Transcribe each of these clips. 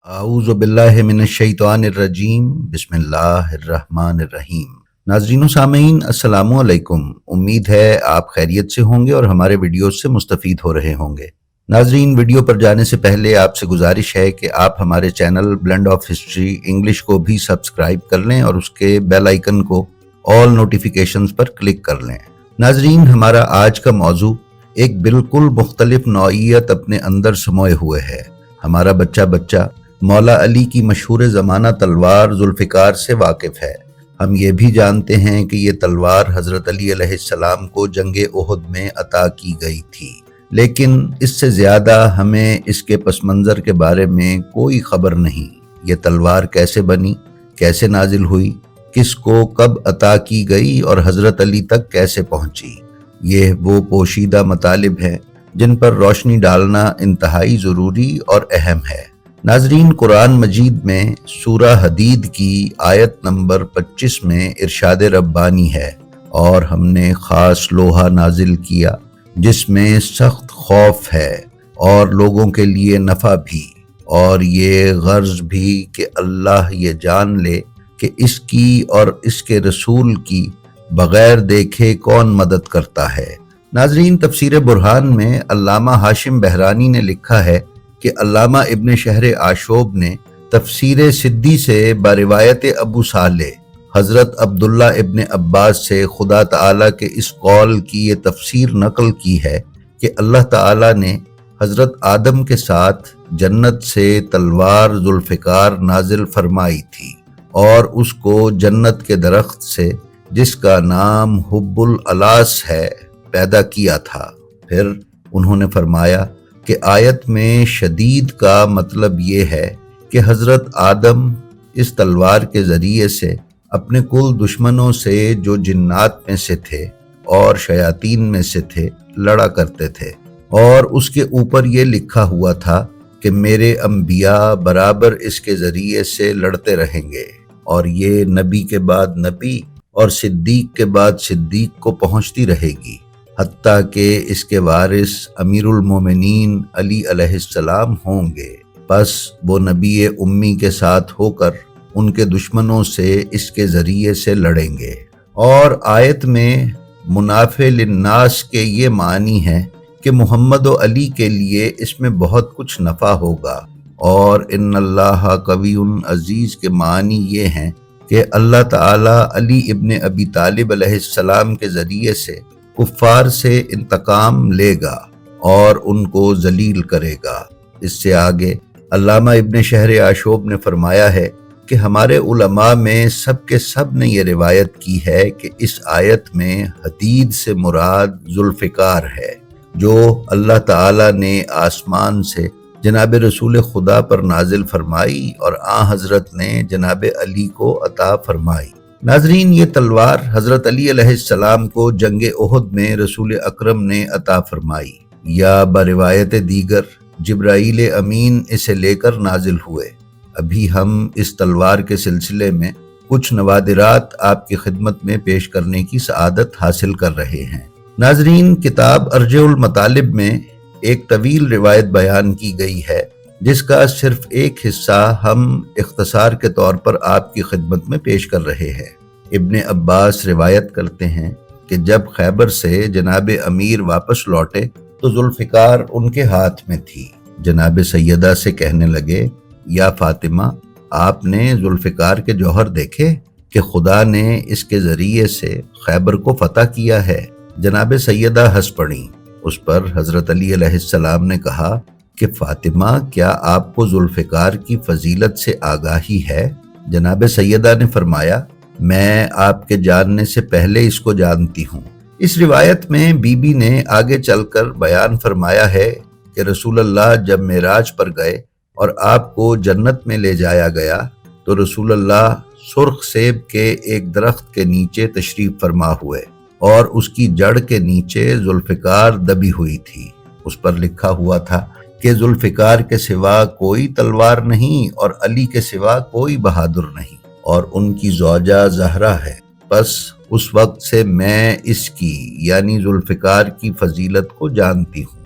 اعوذ باللہ من الشیطان الرجیم بسم اللہ الرحمن الرحیم۔ ناظرین و سامعین السلام علیکم، امید ہے آپ خیریت سے ہوں گے اور ہمارے ویڈیوز سے مستفید ہو رہے ہوں گے۔ ناظرین، ویڈیو پر جانے سے پہلے آپ سے گزارش ہے کہ آپ ہمارے channel blend of history English کو بھی سبسکرائب کر لیں اور اس کے بیل آئیکن کو آل نوٹیفیکیشنز پر کلک کر لیں۔ ناظرین، ہمارا آج کا موضوع ایک بالکل مختلف نوعیت اپنے اندر سموئے ہوئے ہے۔ ہمارا بچہ مولا علی کی مشہور زمانہ تلوار ذوالفقار سے واقف ہے۔ ہم یہ بھی جانتے ہیں کہ یہ تلوار حضرت علی علیہ السلام کو جنگ احد میں عطا کی گئی تھی، لیکن اس سے زیادہ ہمیں اس کے پس منظر کے بارے میں کوئی خبر نہیں۔ یہ تلوار کیسے بنی، کیسے نازل ہوئی، کس کو کب عطا کی گئی اور حضرت علی تک کیسے پہنچی، یہ وہ پوشیدہ مطالب ہیں جن پر روشنی ڈالنا انتہائی ضروری اور اہم ہے۔ ناظرین، قرآن مجید میں سورہ حدید کی آیت نمبر 25 میں ارشاد ربانی ہے، اور ہم نے خاص لوہا نازل کیا جس میں سخت خوف ہے اور لوگوں کے لیے نفع بھی، اور یہ غرض بھی کہ اللہ یہ جان لے کہ اس کی اور اس کے رسول کی بغیر دیکھے کون مدد کرتا ہے۔ ناظرین، تفسیر برہان میں علامہ ہاشم بہرانی نے لکھا ہے کہ علامہ ابن شہر آشوب نے تفسیر سدی سے بروایت ابو صالح حضرت عبداللہ ابن عباس سے خدا تعالیٰ کے اس قول کی یہ تفسیر نقل کی ہے کہ اللہ تعالیٰ نے حضرت آدم کے ساتھ جنت سے تلوار ذوالفقار نازل فرمائی تھی اور اس کو جنت کے درخت سے جس کا نام حب الالاس ہے پیدا کیا تھا۔ پھر انہوں نے فرمایا کہ آیت میں شدید کا مطلب یہ ہے کہ حضرت آدم اس تلوار کے ذریعے سے اپنے کل دشمنوں سے جو جنات میں سے تھے اور شیاطین میں سے تھے لڑا کرتے تھے، اور اس کے اوپر یہ لکھا ہوا تھا کہ میرے انبیاء برابر اس کے ذریعے سے لڑتے رہیں گے، اور یہ نبی کے بعد نبی اور صدیق کے بعد صدیق کو پہنچتی رہے گی، حتیٰ کہ اس کے وارث امیر المومنین علی علیہ السلام ہوں گے۔ پس وہ نبی امی کے ساتھ ہو کر ان کے دشمنوں سے اس کے ذریعے سے لڑیں گے۔ اور آیت میں منافع للناس کے یہ معنی ہے کہ محمد و علی کے لیے اس میں بہت کچھ نفع ہوگا، اور ان اللہ قوی عزیز کے معنی یہ ہیں کہ اللہ تعالی علی ابن ابی طالب علیہ السلام کے ذریعے سے کفار سے انتقام لے گا اور ان کو ذلیل کرے گا۔ اس سے آگے علامہ ابن شہر آشوب نے فرمایا ہے کہ ہمارے علماء میں سب کے سب نے یہ روایت کی ہے کہ اس آیت میں حدید سے مراد ذوالفقار ہے، جو اللہ تعالیٰ نے آسمان سے جناب رسول خدا پر نازل فرمائی اور حضرت نے جناب علی کو عطا فرمائی۔ ناظرین، یہ تلوار حضرت علی علیہ السلام کو جنگ احد میں رسول اکرم نے عطا فرمائی، یا بروایت دیگر جبرائیل امین اسے لے کر نازل ہوئے۔ ابھی ہم اس تلوار کے سلسلے میں کچھ نوادرات آپ کی خدمت میں پیش کرنے کی سعادت حاصل کر رہے ہیں۔ ناظرین، کتاب ارجع المطالب میں ایک طویل روایت بیان کی گئی ہے جس کا صرف ایک حصہ ہم اختصار کے طور پر آپ کی خدمت میں پیش کر رہے ہیں۔ ابن عباس روایت کرتے ہیں کہ جب خیبر سے جناب امیر واپس لوٹے تو ذوالفقار ان کے ہاتھ میں تھی۔ جناب سیدہ سے کہنے لگے، یا فاطمہ، آپ نے ذوالفقار کے جوہر دیکھے کہ خدا نے اس کے ذریعے سے خیبر کو فتح کیا ہے؟ جناب سیدہ ہنس پڑیں۔ اس پر حضرت علی علیہ السلام نے کہا کہ فاطمہ، کیا آپ کو ذوالفقار کی فضیلت سے آگاہی ہے؟ جناب سیدہ نے فرمایا، میں آپ کے جاننے سے پہلے اس کو جانتی ہوں۔ اس روایت میں بی بی نے آگے چل کر بیان فرمایا ہے کہ رسول اللہ جب معراج پر گئے اور آپ کو جنت میں لے جایا گیا تو رسول اللہ سرخ سیب کے ایک درخت کے نیچے تشریف فرما ہوئے، اور اس کی جڑ کے نیچے ذوالفقار دبی ہوئی تھی۔ اس پر لکھا ہوا تھا کہ ذوالفقار کے سوا کوئی تلوار نہیں اور علی کے سوا کوئی بہادر نہیں، اور ان کی زوجہ زہرا ہے۔ بس اس وقت سے میں اس کی یعنی ذوالفقار کی فضیلت کو جانتی ہوں۔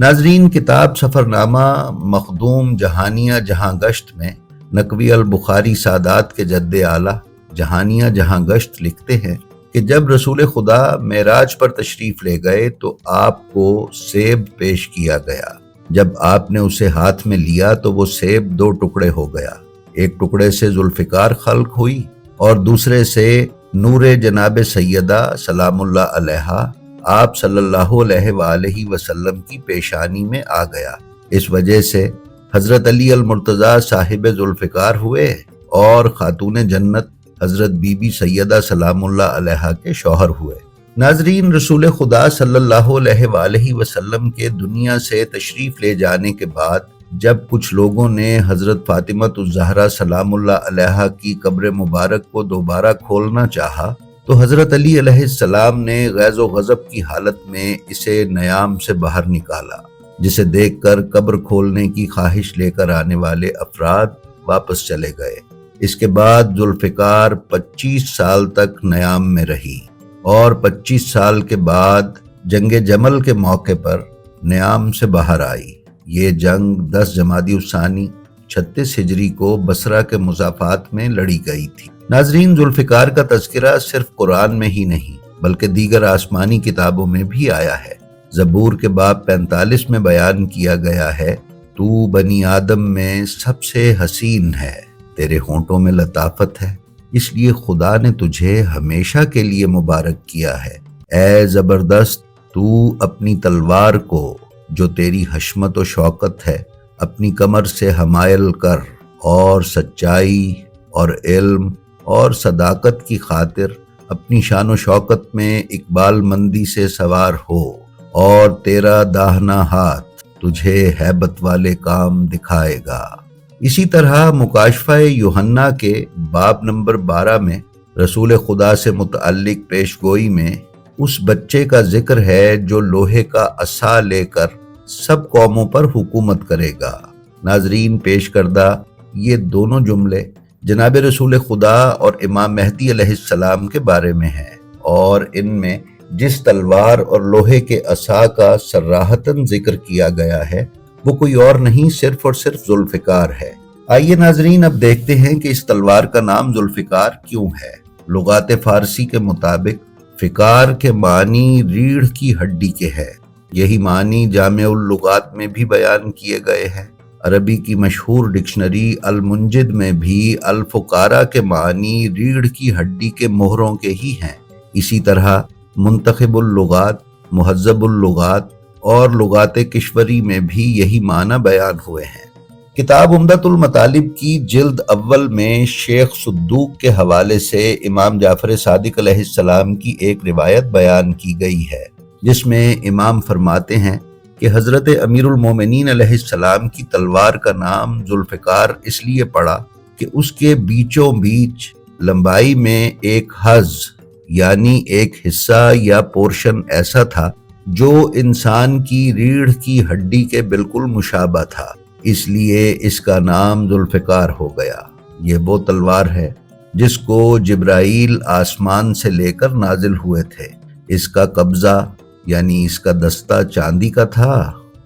ناظرین، کتاب سفرنامہ مخدوم جہانیہ جہاں گشت میں نقوی البخاری سادات کے جد اعلیٰ جہانیہ جہاں گشت لکھتے ہیں کہ جب رسول خدا معراج پر تشریف لے گئے تو آپ کو سیب پیش کیا گیا۔ جب آپ نے اسے ہاتھ میں لیا تو وہ سیب 2 ٹکڑے ہو گیا، ایک ٹکڑے سے ذوالفقار خلق ہوئی اور دوسرے سے نور جناب سیدہ سلام اللہ علیہا آپ صلی اللہ علیہ وآلہ وسلم کی پیشانی میں آ گیا۔ اس وجہ سے حضرت علی المرتضیٰ صاحب ذوالفقار ہوئے اور خاتون جنت حضرت بی بی سیدہ سلام اللہ علیہا کے شوہر ہوئے۔ ناظرین، رسول خدا صلی اللہ علیہ وآلہ وسلم کے دنیا سے تشریف لے جانے کے بعد جب کچھ لوگوں نے حضرت فاطمۃ الزہرا سلام اللہ علیہا کی قبر مبارک کو دوبارہ کھولنا چاہا تو حضرت علی علیہ السلام نے غیظ و غضب کی حالت میں اسے نیام سے باہر نکالا، جسے دیکھ کر قبر کھولنے کی خواہش لے کر آنے والے افراد واپس چلے گئے۔ اس کے بعد ذوالفقار 25 سال تک نیام میں رہی اور 25 سال کے بعد جنگ جمل کے موقع پر نیام سے باہر آئی۔ یہ جنگ 10 جمادی الثانی 36 ہجری کو بصرہ کے مضافات میں لڑی گئی تھی۔ ناظرین، ذوالفقار کا تذکرہ صرف قرآن میں ہی نہیں بلکہ دیگر آسمانی کتابوں میں بھی آیا ہے۔ زبور کے باب 45 میں بیان کیا گیا ہے، تو بنی آدم میں سب سے حسین ہے، تیرے ہونٹوں میں لطافت ہے، اس لیے خدا نے تجھے ہمیشہ کے لیے مبارک کیا ہے۔ اے زبردست، تو اپنی تلوار کو جو تیری حشمت و شوکت ہے اپنی کمر سے حمائل کر اور سچائی اور علم اور صداقت کی خاطر اپنی شان و شوکت میں اقبال مندی سے سوار ہو، اور تیرا داہنا ہاتھ تجھے ہیبت والے کام دکھائے گا۔ اسی طرح مکاشفہ یوحنا کے باب نمبر 12 میں رسول خدا سے متعلق پیش گوئی میں اس بچے کا ذکر ہے جو لوہے کا عصا لے کر سب قوموں پر حکومت کرے گا۔ ناظرین، پیش کردہ یہ دونوں جملے جناب رسول خدا اور امام مہدی علیہ السلام کے بارے میں ہیں، اور ان میں جس تلوار اور لوہے کے عصا کا صراحتاً ذکر کیا گیا ہے وہ کوئی اور نہیں، صرف اور صرف ذوالفقار ہے۔ آئیے ناظرین، اب دیکھتے ہیں کہ اس تلوار کا نام ذوالفقار کیوں ہے۔ لغات فارسی کے مطابق فقار کے معنی ریڑھ کی ہڈی کے ہے۔ یہی معنی جامع اللغات میں بھی بیان کیے گئے ہیں۔ عربی کی مشہور ڈکشنری المنجد میں بھی الفقارہ کے معنی ریڑھ کی ہڈی کے مہروں کے ہی ہیں۔ اسی طرح منتخب اللغات، مہذب اللغات اور لغات کشوری میں بھی یہی معنی بیان ہوئے ہیں۔ کتاب عمدۃ المطالب کی جلد اول میں شیخ صدوق کے حوالے سے امام جعفر صادق علیہ السلام کی ایک روایت بیان کی گئی ہے، جس میں امام فرماتے ہیں کہ حضرت امیر المومنین علیہ السلام کی تلوار کا نام ذوالفقار اس لیے پڑا کہ اس کے بیچوں بیچ لمبائی میں ایک حظ یعنی ایک حصہ یا پورشن ایسا تھا جو انسان کی ریڑھ کی ہڈی کے بالکل مشابہ تھا، اس لیے اس کا نام ذوالفقار ہو گیا۔ یہ وہ تلوار ہے جس کو جبرائیل آسمان سے لے کر نازل ہوئے تھے۔ اس کا قبضہ یعنی اس کا دستہ چاندی کا تھا،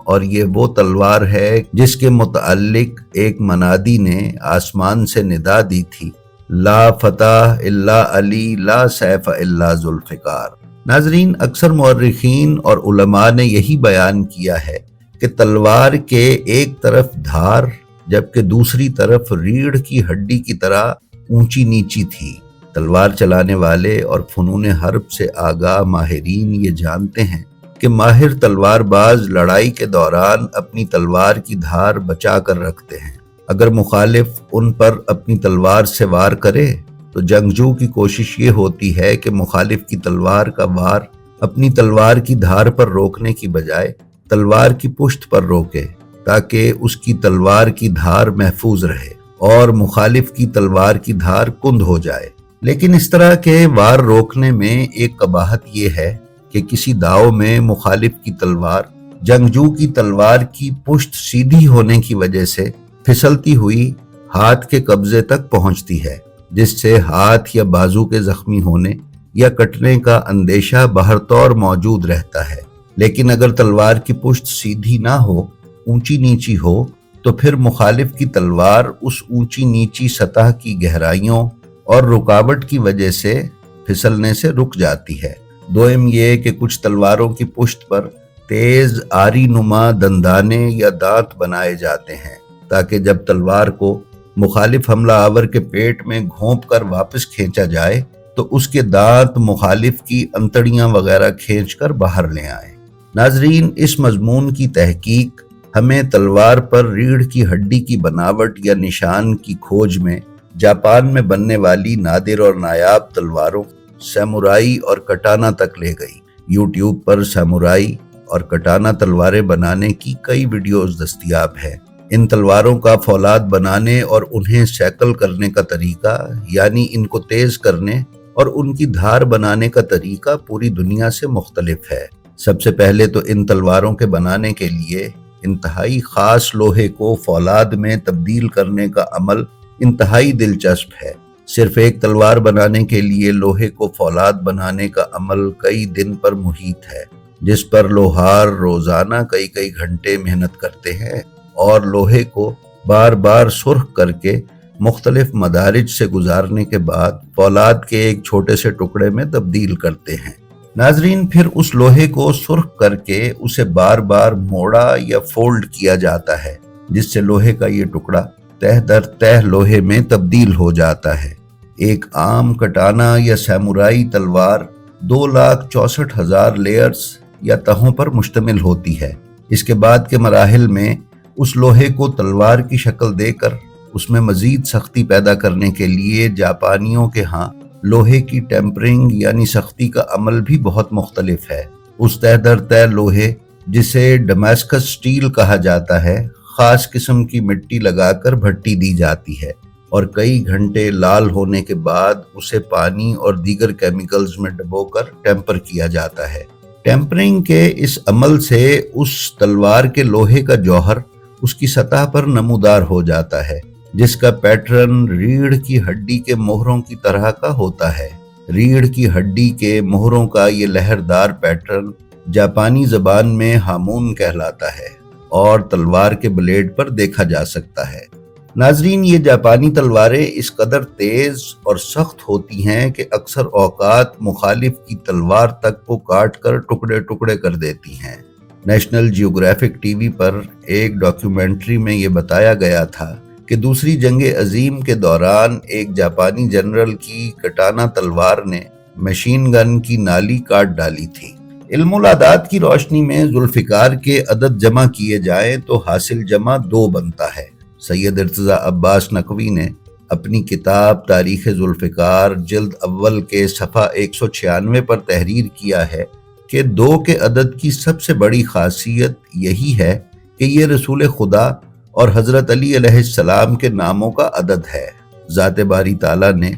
اور یہ وہ تلوار ہے جس کے متعلق ایک منادی نے آسمان سے ندا دی تھی، لا فتح الا علی لا سیف الا ذوالفقار۔ ناظرین، اکثر مورخین اور علماء نے یہی بیان کیا ہے کہ تلوار کے ایک طرف دھار جبکہ دوسری طرف ریڑھ کی ہڈی کی طرح اونچی نیچی تھی۔ تلوار چلانے والے اور فنون حرب سے آگاہ ماہرین یہ جانتے ہیں کہ ماہر تلوار باز لڑائی کے دوران اپنی تلوار کی دھار بچا کر رکھتے ہیں۔ اگر مخالف ان پر اپنی تلوار سے وار کرے تو جنگجو کی کوشش یہ ہوتی ہے کہ مخالف کی تلوار کا وار اپنی تلوار کی دھار پر روکنے کی بجائے تلوار کی پشت پر روکے، تاکہ اس کی تلوار کی دھار محفوظ رہے اور مخالف کی تلوار کی دھار کند ہو جائے۔ لیکن اس طرح کے وار روکنے میں ایک قباحت یہ ہے کہ کسی داؤ میں مخالف کی تلوار جنگجو کی تلوار کی پشت سیدھی ہونے کی وجہ سے پھسلتی ہوئی ہاتھ کے قبضے تک پہنچتی ہے، جس سے ہاتھ یا بازو کے زخمی ہونے یا کٹنے کا اندیشہ بہر طور موجود رہتا ہے۔ لیکن اگر تلوار کی پشت سیدھی نہ ہو، اونچی نیچی ہو، تو پھر مخالف کی تلوار اس اونچی نیچی سطح کی گہرائیوں اور رکاوٹ کی وجہ سے پھسلنے سے رک جاتی ہے۔ دوئم یہ کہ کچھ تلواروں کی پشت پر تیز آری نما دندانے یا دانت بنائے جاتے ہیں تاکہ جب تلوار کو مخالف حملہ آور کے پیٹ میں گھونپ کر واپس کھینچا جائے تو اس کے دانت مخالف کی انتڑیاں وغیرہ کھینچ کر باہر لے آئیں۔ ناظرین، اس مضمون کی تحقیق ہمیں تلوار پر ریڑھ کی ہڈی کی بناوٹ یا نشان کی کھوج میں جاپان میں بننے والی نادر اور نایاب تلواروں سامورائی اور کٹانا تک لے گئی۔ یوٹیوب پر سامورائی اور کٹانا تلواریں بنانے کی کئی ویڈیوز دستیاب ہیں۔ ان تلواروں کا فولاد بنانے اور انہیں سیکل کرنے کا طریقہ، یعنی ان کو تیز کرنے اور ان کی دھار بنانے کا طریقہ پوری دنیا سے مختلف ہے۔ سب سے پہلے تو ان تلواروں کے بنانے کے لیے انتہائی خاص لوہے کو فولاد میں تبدیل کرنے کا عمل انتہائی دلچسپ ہے۔ صرف ایک تلوار بنانے کے لیے لوہے کو فولاد بنانے کا عمل کئی دن پر محیط ہے، جس پر لوہار روزانہ کئی گھنٹے محنت کرتے ہیں اور لوہے کو بار بار سرخ کر کے مختلف مدارج سے گزارنے کے بعد فولاد کے ایک چھوٹے سے ٹکڑے میں تبدیل کرتے ہیں۔ ناظرین، پھر اس لوہے کو سرخ کر کے اسے بار بار موڑا یا فولڈ کیا جاتا ہے، جس سے لوہے کا یہ ٹکڑا تہ در تہ لوہے میں تبدیل ہو جاتا ہے۔ ایک عام کٹانا یا سامورائی تلوار 2,64,000 لیئرز یا تہوں پر مشتمل ہوتی ہے۔ اس کے بعد کے مراحل میں اس لوہے کو تلوار کی شکل دے کر اس میں مزید سختی پیدا کرنے کے لیے جاپانیوں کے ہاں لوہے کی ٹیمپرنگ یعنی سختی کا عمل بھی بہت مختلف ہے۔ اس تہ در تہ لوہے، جسے ڈمیسکس سٹیل کہا جاتا ہے، خاص قسم کی مٹی لگا کر بھٹی دی جاتی ہے اور کئی گھنٹے لال ہونے کے بعد اسے پانی اور دیگر کیمیکلز میں ڈبو کر ٹیمپر کیا جاتا ہے۔ ٹیمپرنگ کے اس عمل سے اس تلوار کے لوہے کا جوہر اس کی سطح پر نمودار ہو جاتا ہے، جس کا پیٹرن ریڑھ کی ہڈی کے مہروں کی طرح کا ہوتا ہے۔ ریڑھ کی ہڈی کے مہروں کا یہ لہردار پیٹرن جاپانی زبان میں ہامون کہلاتا ہے اور تلوار کے بلیڈ پر دیکھا جا سکتا ہے۔ ناظرین، یہ جاپانی تلواریں اس قدر تیز اور سخت ہوتی ہیں کہ اکثر اوقات مخالف کی تلوار تک کو کاٹ کر ٹکڑے ٹکڑے کر دیتی ہیں۔ نیشنل جیوگرافک ٹی وی پر ایک ڈاکیومنٹری میں یہ بتایا گیا تھا کہ دوسری جنگ عظیم کے دوران ایک جاپانی جنرل کی کٹانا تلوار نے مشین گن کی نالی کاٹ ڈالی تھی۔ علم العداد کی روشنی میں ذوالفقار کے عدد جمع کیے جائیں تو حاصل جمع 2 بنتا ہے۔ سید ارتضیٰ عباس نقوی نے اپنی کتاب تاریخ ذوالفقار جلد اول کے صفحہ 196 پر تحریر کیا ہے کہ 2 کے عدد کی سب سے بڑی خاصیت یہی ہے کہ یہ رسول خدا اور حضرت علی علیہ السلام کے ناموں کا عدد ہے۔ ذات باری تعالیٰ نے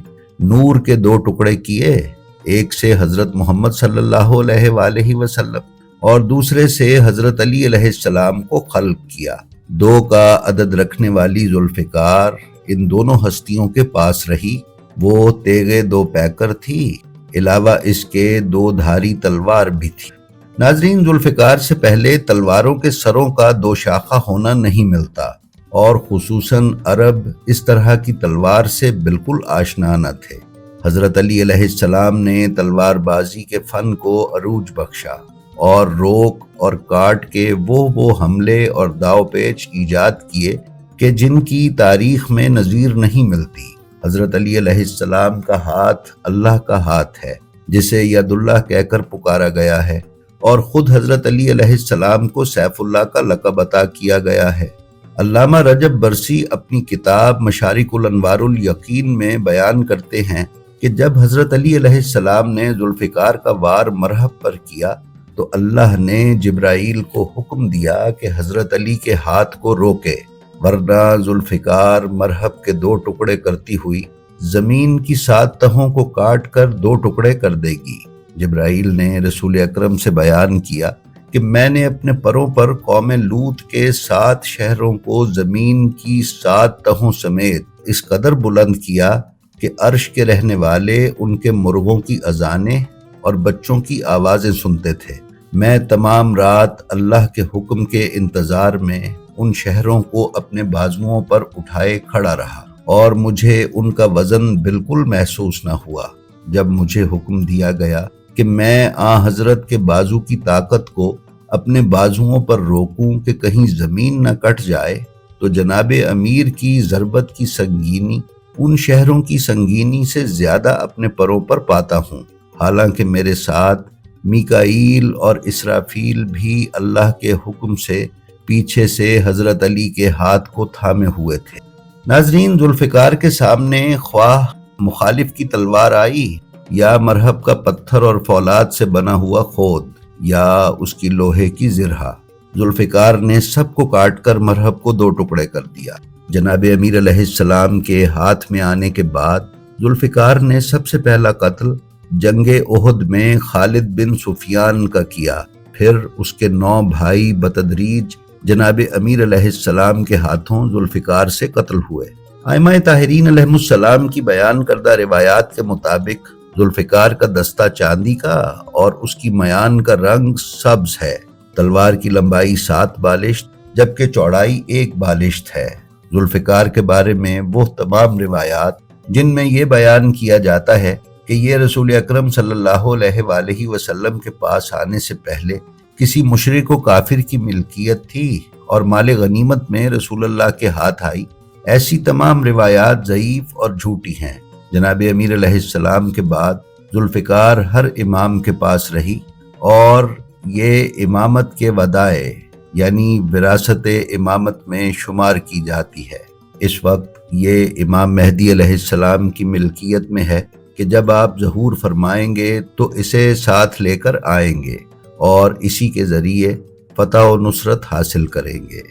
نور کے 2 ٹکڑے کیے، ایک سے حضرت محمد صلی اللہ علیہ وآلہ وسلم اور دوسرے سے حضرت علی علیہ السلام کو خلق کیا۔ 2 کا عدد رکھنے والی ذوالفقار ان دونوں ہستیوں کے پاس رہی۔ وہ تیغ 2 پیکر تھی، علاوہ اس کے 2 دھاری تلوار بھی تھی۔ ناظرین، ذوالفقار سے پہلے تلواروں کے سروں کا 2 شاخہ ہونا نہیں ملتا اور خصوصاً عرب اس طرح کی تلوار سے بالکل آشنا نہ تھے۔ حضرت علی علیہ السلام نے تلوار بازی کے فن کو عروج بخشا اور روک اور کاٹ کے وہ حملے اور داؤ پیچ ایجاد کیے کہ جن کی تاریخ میں نظیر نہیں ملتی۔ حضرت علی علیہ السلام کا ہاتھ اللہ کا ہاتھ ہے، جسے ید اللہ کہہ کر پکارا گیا ہے، اور خود حضرت علی علیہ السلام کو سیف اللہ کا لقب عطا کیا گیا ہے۔ علامہ رجب برسی اپنی کتاب مشارق الانوار الیقین میں بیان کرتے ہیں کہ جب حضرت علی علیہ السلام نے ذوالفقار کا وار مرہب پر کیا تو اللہ نے جبرائیل کو حکم دیا کہ حضرت علی کے ہاتھ کو روکے، ورنہ ذوالفقار مرہب کے 2 ٹکڑے کرتی ہوئی زمین کی 7 تہوں کو کاٹ کر 2 ٹکڑے کر دے گی۔ جبرائیل نے رسول اکرم سے بیان کیا کہ میں نے اپنے پروں پر قوم لوط کے 7 شہروں کو زمین کی 7 تہوں سمیت اس قدر بلند کیا کہ عرش کے رہنے والے ان کے مرغوں کی اذانیں اور بچوں کی آوازیں سنتے تھے۔ میں تمام رات اللہ کے حکم کے انتظار میں ان شہروں کو اپنے بازوؤں پر اٹھائے کھڑا رہا اور مجھے ان کا وزن بالکل محسوس نہ ہوا۔ جب مجھے حکم دیا گیا کہ میں حضرت کے بازو کی طاقت کو اپنے بازوؤں پر روکوں کہ کہیں زمین نہ کٹ جائے، تو جناب امیر کی ضربت کی سنگینی ان شہروں کی سنگینی سے زیادہ اپنے پروں پر پاتا ہوں، حالانکہ میرے ساتھ میکائیل اور اسرافیل بھی اللہ کے حکم سے پیچھے سے حضرت علی کے ہاتھ کو تھامے ہوئے تھے۔ ناظرین، ذوالفقار کے سامنے خواہ مخالف کی تلوار آئی یا مرہب کا پتھر اور فولاد سے بنا ہوا خود یا اس کی لوہے کی زرہ، ذوالفقار نے سب کو کاٹ کر مرہب کو 2 ٹکڑے کر دیا۔ جناب امیر علیہ السلام کے ہاتھ میں آنے کے بعد ذوالفقار نے سب سے پہلا قتل جنگ احد میں خالد بن سفیان کا کیا، پھر اس کے 9 بھائی بتدریج جناب امیر علیہ السلام کے ہاتھوں ذوالفقار سے قتل ہوئے۔ ائمہ طاہرین علیہم السلام کی بیان کردہ روایات کے مطابق ذوالفقار کا دستہ چاندی کا اور اس کی میان کا رنگ سبز ہے۔ تلوار کی لمبائی 7 بالشت جبکہ چوڑائی 1 بالشت ہے۔ ذوالفقار کے بارے میں وہ تمام روایات جن میں یہ بیان کیا جاتا ہے کہ یہ رسول اکرم صلی اللہ علیہ وآلہ وسلم کے پاس آنے سے پہلے کسی مشرک و کافر کی ملکیت تھی اور مال غنیمت میں رسول اللہ کے ہاتھ آئی، ایسی تمام روایات ضعیف اور جھوٹی ہیں۔ جناب امیر علیہ السلام کے بعد ذوالفقار ہر امام کے پاس رہی اور یہ امامت کے ودائع یعنی وراثت امامت میں شمار کی جاتی ہے۔ اس وقت یہ امام مہدی علیہ السلام کی ملکیت میں ہے کہ جب آپ ظہور فرمائیں گے تو اسے ساتھ لے کر آئیں گے اور اسی کے ذریعے فتح و نصرت حاصل کریں گے۔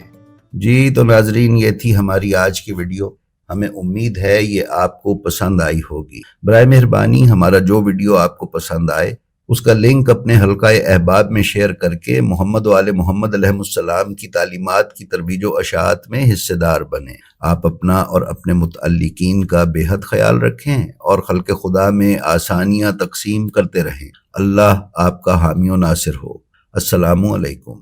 جی تو ناظرین، یہ تھی ہماری آج کی ویڈیو۔ ہمیں امید ہے یہ آپ کو پسند آئی ہوگی۔ برائے مہربانی ہمارا جو ویڈیو آپ کو پسند آئے اس کا لنک اپنے حلقہ احباب میں شیئر کر کے محمد و آل محمد علیہ السلام کی تعلیمات کی ترویج و اشاعت میں حصے دار بنیں۔ آپ اپنا اور اپنے متعلقین کا بے حد خیال رکھیں اور خلق خدا میں آسانیاں تقسیم کرتے رہیں۔ اللہ آپ کا حامی و ناصر ہو۔ السلام علیکم۔